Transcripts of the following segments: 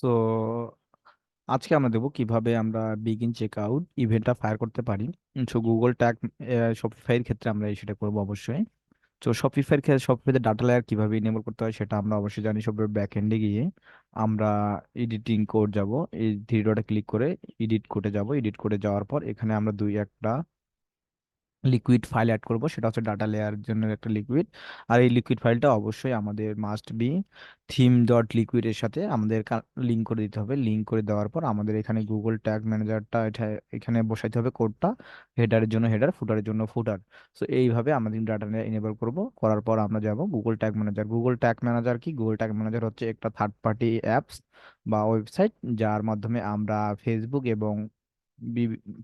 So আজকে আমরা দেখবো কিভাবে আমরা বিগিন চেক আউট ইভেন্টটা ফায়ার করতে পারি। সো গুগল ট্যাগ শপিফাইয়ের ক্ষেত্রে আমরা সেটা করবো অবশ্যই। তো শপিফাইয়ের ক্ষেত্রে শপিফাইতে ডাটা লেয়ার কিভাবে ইনেবল করতে হয় সেটা আমরা অবশ্যই জানি। সব ব্যাক এন্ডে গিয়ে আমরা এডিটিং কোড যাব, এই থ্রি ডটে ক্লিক করে এডিট কোডে যাব। এডিট কোডে যাওয়ার পর এখানে আমরা দুই একটা লিকুইড ফাইল অ্যাড করব, সেটা হচ্ছে ডাটা লেয়ার জন্য একটা লিকুইড। আর এই লিকুইড ফাইলটা অবশ্যই আমাদের must be theme dot liquid এর সাথে আমাদের লিঙ্ক করে দিতে হবে। লিঙ্ক করে দেওয়ার পর আমাদের এখানে গুগল ট্যাগ ম্যানেজারটা এটা এখানে বসাইতে হবে কোডটা। হেডারের জন্য হেডার, ফুটারের জন্য ফুটার। সো এইভাবে আমাদের ডাটা ইনেবল করব। করার পর আমরা যাব Google tag manager. Google tag manager কি? গুগল ট্যাগ ম্যানেজার হচ্ছে একটা থার্ড পার্টি অ্যাপস বা ওয়েবসাইট, যার মাধ্যমে আমরা ফেসবুক এবং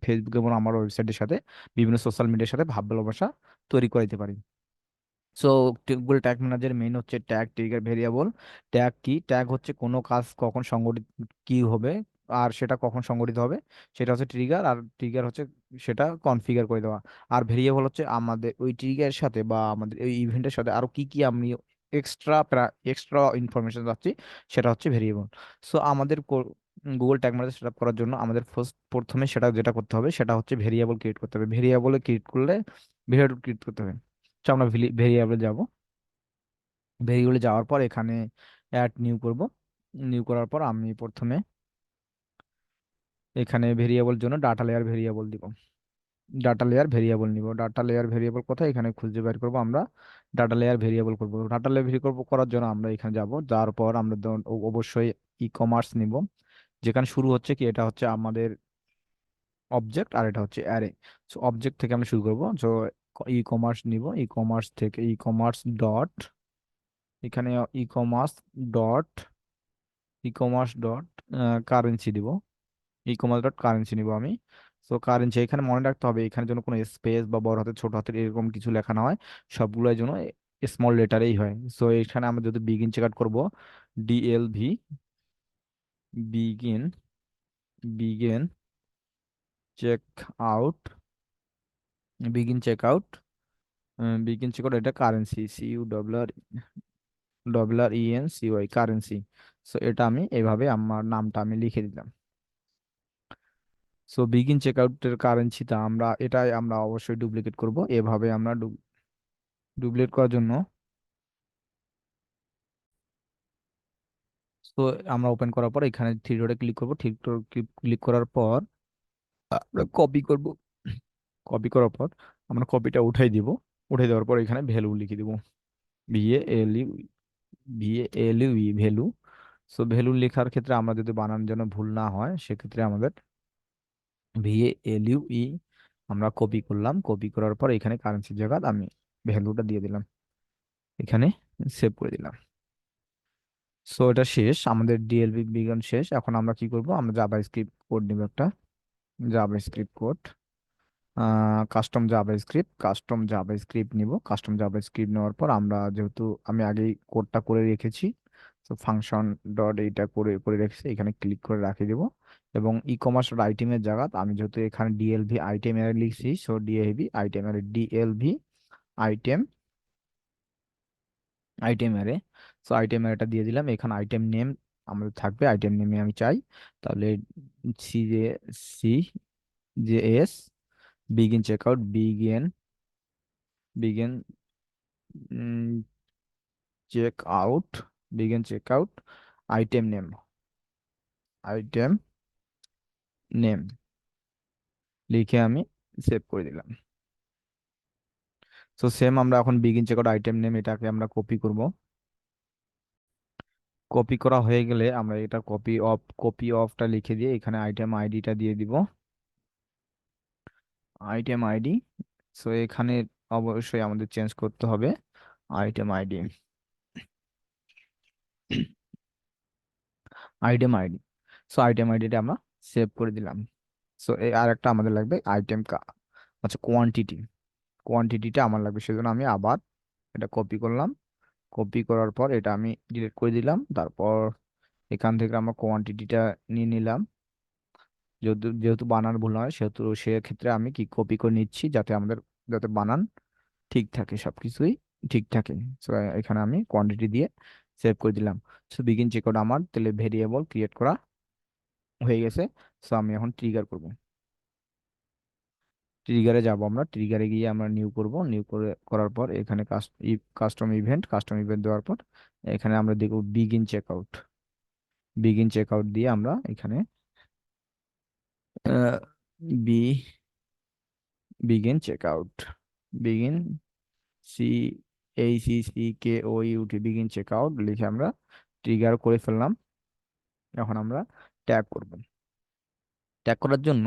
ফেসবুক এবং আমার ওয়েবসাইটের সাথে বিভিন্ন সোশ্যাল মিডিয়ার সাথে ভাব ভালোবাসা তৈরি করে দিতে পারি। So Google tag manager main হচ্ছে ট্যাগ, ট্রিগার, ভেরিয়েবল। ট্যাগ কি? ট্যাগ হচ্ছে কোনো কাজ কখন সংগঠিত কি হবে আর সেটা কখন সংগঠিত হবে, সেটা হচ্ছে ট্রিগার। আর ট্রিগার হচ্ছে সেটা কনফিগার করে দেওয়া। আর ভেরিয়েবল হচ্ছে আমাদের ওই ট্রিগারের সাথে বা আমাদের ওই ইভেন্টের সাথে আরো কি কি আমি এক্সট্রা এক্সট্রা ইনফরমেশন যাচ্ছি, সেটা হচ্ছে ভেরিয়েবল। সো আমাদের Google tag manager set up করার জন্য আমাদের প্রথমে সেটা যেটা করতে হবে সেটা হচ্ছে ভেরিয়েবল ক্রিয়েট করতে হবে। ভেরিয়েবল ক্রিয়েট করলে ভেরিয়েবল ক্রিয়েট করতে হবে। তো আমরা ভেরিয়েবলে যাব। ভেরিয়েবলে যাওয়ার পর এখানে অ্যাড নিউ করব। নিউ করার পর আমি প্রথমে এখানে ভেরিয়েবল জন্য ডাটা লেয়ার ভেরিয়েবল দিব। ডাটা লেয়ার ভেরিয়েবল নিব। ডাটা লেয়ার ভেরিয়েবল কোথায়? এখানে খুঁজে বের করব আমরা। ডাটা লেয়ার ভেরিয়েবল করব। ডাটা লেয়ার ভেরিয়েবল করার জন্য আমরা এখানে যাব। যাওয়ার পর আমরা অবশ্যই ই কমার্স নিব। যেখানে শুরু হচ্ছে কি, এটা হচ্ছে আমাদের অবজেক্ট আর এটা হচ্ছে অ্যারে। সো অবজেক্ট থেকে আমরা শুরু করব। সো ই কমার্স নিব। ই কমার্স থেকে ই কমার্স ডট এখানে e commerce dot e commerce dot currency দিব। ই কমার্স ডট কারেন্সি নিব আমি। সো কারেন্সি এখানে মনে রাখতে হবে, এখানে যেন কোনো স্পেস বা বড় হাতের ছোট হাতের এরকম কিছু লেখা না হয়, সবগুলোর জন্য স্মল লেটারেই হয়। সো এখানে আমরা যদি বিগিন চেক আউট করবো, DLV begin begin check out begin check out begin check out, এটা কারেন্সি, CURRENCY কারেন্সি। সো এটা আমি এইভাবে আমার নামটা আমি লিখে দিলাম। সো বিগিন চেকআউটের কারেন্সিটা আমরা এটাই আমরা অবশ্যই ডুপ্লিকেট করব। এভাবে আমরা ডুপ্লিকেট করার জন্য তো আমরা ওপেন করার পর এখানে থ্রি ডটে ক্লিক করব। থ্রি ডট ক্লিক করার পর আমরা কপি করব। কপি করার পর আমরা কপিটা উঠাই দিব। উঠাই দেওয়ার পর এখানে ভ্যালু লিখে দিব। VALU, value. সো ভ্যালু লেখার ক্ষেত্রে আমরা যদি বানান যেন ভুল না হয়, সেক্ষেত্রে আমাদের VALUE আমরা কপি করলাম। কপি করার পর এখানে কারেন্সির জায়গা আমি ভ্যালুটা দিয়ে দিলাম, এখানে সেভ করে দিলাম। সো এটা শেষ, আমাদের ডিএলবি বিজ্ঞান শেষ। এখন আমরা কি করব? আমরা জাভা স্ক্রিপ্ট কোড নিব একটা। Java script code, custom Java script নিব। কাস্টম জাভা স্ক্রিপ্ট নেওয়ার পর আমরা যেহেতু আমি আগেই কোডটা করে রেখেছি, তো ফাংশন ডট এইটা করে করে রেখেছি, এখানে ক্লিক করে রাখি দেব। এবং ই কমার্স আইটেমের জায়গা আমি যেহেতু এখানে ডিএলভি আইটেম এর লিখছি, so DLV item item array. So item অ্যারেটা দিয়ে দিলাম। এখানে আইটেম নেম আমাদের থাকবে, আইটেম নেমে আমি চাই। তাহলে C J C J S begin checkout begin check out begin check out item name item name লিখে আমি সেভ করে দিলাম। সো সেম আমরা এখন বিগিন চেকআউট আইটেম নেম এটাকে আমরা কপি করব। কপি করা হয়ে গেলে আমরা এটা কপি অফটা লিখে দিয়ে এখানে আইটেম আইডিটা দিয়ে দিব। Item ID. সো এখানে অবশ্যই আমাদের চেঞ্জ করতে হবে item ID. Item ID. So item আইডিটা আমরা সেভ করে দিলাম। সো এই আর একটা আমাদের লাগবে আইটেম আচ্ছা কোয়ান্টিটিটা আমার লাগবে, সেজন্য আমি আবার এটা কপি করলাম। কপি করার পর এটা আমি ডিলিট করে দিলাম। তারপর এখান থেকে আমরা কোয়ান্টিটিটা নিয়ে নিলাম। যেহেতু যেহেতু বানান ভুল হয়, সেহেতু সেক্ষেত্রে আমি কি কপি করে নিচ্ছি, যাতে বানান ঠিক থাকে, সবকিছুই ঠিক থাকে। So, এখানে আমি কোয়ান্টিটি দিয়ে সেভ করে দিলাম। সো বিগিন চেকআউট আমার তাহলে ভেরিয়েবল ক্রিয়েট করা হয়ে গেছে। সো আমি এখন ট্রিগার করব। ট্রিগারে যাব, আমরা ট্রিগারে গিয়ে আমরা নিউ করব, নিউ করে করার পর এখানে কাস্টম ইভেন্ট দেওয়ার পর এখানে আমরা দেখব বিগিন চেকআউট। বিগিন চেকআউট দিয়ে আমরা এখানে B begin checkout, begin C CAUT begin checkout লিখে আমরা ট্রিগার করে ফেললাম। এখন আমরা ট্যাগ করব। ট্যাগ করার জন্য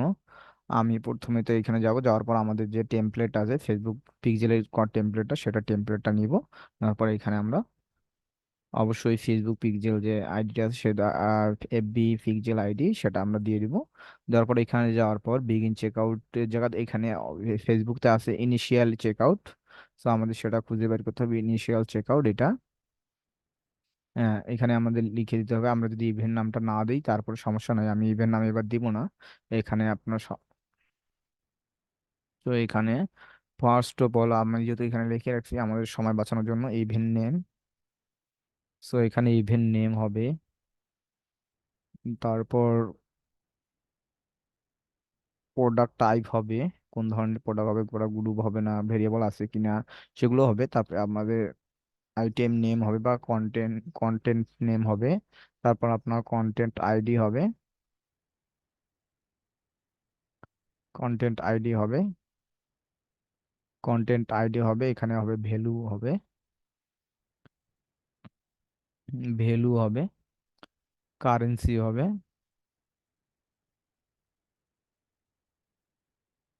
আমি প্রথমে তো এখানে যাব, যাওয়ার পর আমাদের যে টেমপ্লেট আছে ফেসবুক পিক্সেলের টেমপ্লেটটা, সেটা টেমপ্লেটটা নিব। তারপর এখানে আমরা অবশ্যই ফেসবুক পিক্সেল যে আইডিটা আছে সেটা, আর এফবি পিক্সেল আইডি সেটা আমরা দিয়ে দিব। দেওয়ার পর এখানে যাওয়ার পর বিগিন চেকআউটের জায়গাতে এখানে ফেসবুকতে আছে ইনিশিয়াল চেকআউট। তো আমাদের সেটা খুঁজে বের করতে হবে, ইনিশিয়াল চেকআউট এটা। হ্যাঁ, এখানে আমাদের লিখে দিতে হবে। আমরা যদি ইভেন্ট নামটা না দিই তারপর সমস্যা নয়, আমি ইভেন্ট নাম এবার দিব না। এখানে আপনার তো এখানে ফার্স্ট অফ অল আমি যেহেতু এখানে লিখে রাখছি আমাদের সময় বাঁচানোর জন্য ইভেন্ট নেম। সো এখানে ইভেন্ট নেম হবে, তারপর প্রোডাক্ট টাইপ হবে, কোন ধরনের প্রোডাক্ট হবে, প্রোডাক্ট গ্রুপ হবে না ভেরিয়েবল আছে কিনা সেগুলো হবে। তারপরে আমাদের আইটেম নেম হবে বা কন্টেন্ট নেম হবে। তারপর আপনার কন্টেন্ট আইডি হবে, কন্টেন্ট আইডি হবে, কন্টেন্ট আইডি হবে। এখানে হবে ভ্যালু হবে, ভ্যালু হবে, কারেন্সি হবে,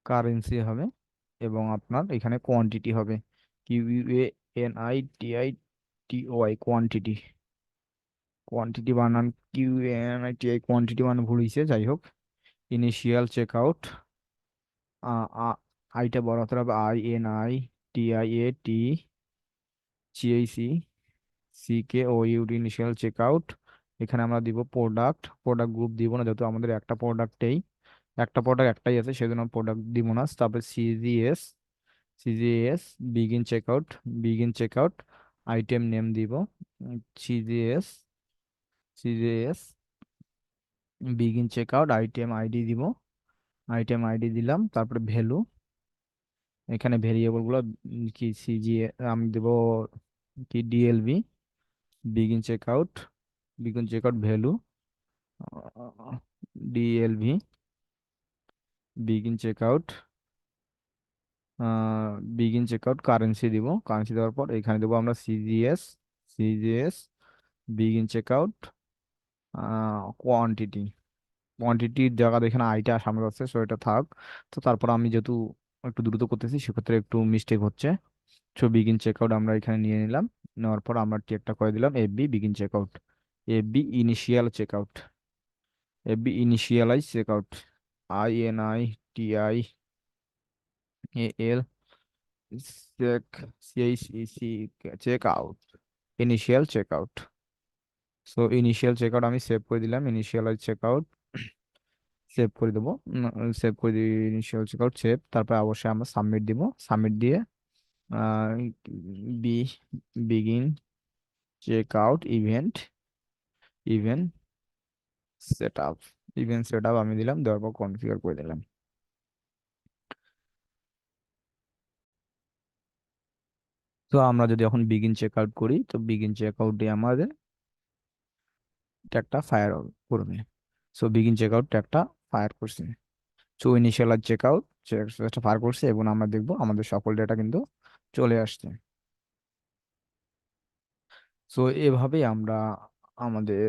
কারেন্সি হবে, এবং আপনার এখানে কোয়ান্টিটি হবে, QUANITITOI কোয়ান্টিটি। কোয়ান্টিটি বানান QUANITI কোয়ান্টিটি বানান ভুল হয়েছে, যাই হোক। ইনিশিয়াল চেকআউট, আইটা বড় হাতের হবে, INITIATCHEIC ইনিশিয়াল চেকআউট। এখানে আমরা দিব প্রোডাক্ট, প্রোডাক্ট গ্রুপ দিব না যেহেতু আমাদের একটা প্রোডাক্ট একটাই আছে, সেজন্য প্রোডাক্ট দিব না। তারপরে CGS begin checkout, begin checkout item name দিব, CGS CGS begin checkout item ID দিব, আইটেম আইডি দিলাম। তারপরে ভ্যালু, এখানে ভেরিয়েবল গুলো কি আমি দেব কি DLV begin checkout, begin checkout value DLV begin checkout, begin checkout currency দিব। কারেন্সি দেওয়ার পর এখানে দেবো আমরা সিজিএস বিগিন চেকআউট কোয়ান্টিটি, কোয়ান্টিটির জায়গা এখানে আইটা সামনে যাচ্ছে, সো এটা থাক। তো তারপর আমি যেহেতু একটু দ্রুত করতেছি সেক্ষেত্রে একটু মিস্টেক হচ্ছে। সো বিগিন চেকআউট আমরা এখানে নিয়ে নিলাম। নেওয়ার পর আমরা একটা করে দিলাম FB begin checkout, FB initial checkout, FB initialize checkout, INITIAL check CICC check out, initial checkout. So initial checkout আমি সেভ করে দিলাম, ইনিশিয়ালাইজ চেকআউট সেভ করে দেবো, সেভ করে দিই ইনিশিয়াল চেকআউট সেভ। তারপর অবশ্যই আমরা সাবমিট দিব, সাবমিট দিয়ে ah, b begin checkout event set up, event set up আমি দিলাম, দেওয়ার পর কনফিগার করে দিলাম। তো আমরা যদি এখন বিগিন চেকআউট করি তো বিগিন চেকআউট দিয়ে আমাদের ট্যাগটা ফায়ার করবে। সো বিগিন চেকআউট ট্যাগটা ফায়ার করছে। সো ইনিশিয়াল চেকআউট চেকটা ফায়ার করছে এবং আমরা দেখবো আমাদের সকল ডেটা কিন্তু চলে আসছে। সো এভাবেই আমরা আমাদের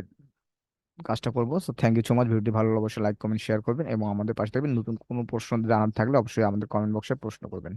কাজটা করবো। So thank you so much, ভিডিওটি ভালো লাগলে অবশ্যই লাইক কমেন্ট শেয়ার করবেন এবং আমাদের পাশে থাকবেন। নতুন কোনো প্রশ্ন জানার থাকলে অবশ্যই আমাদের কমেন্ট বক্সে প্রশ্ন করবেন।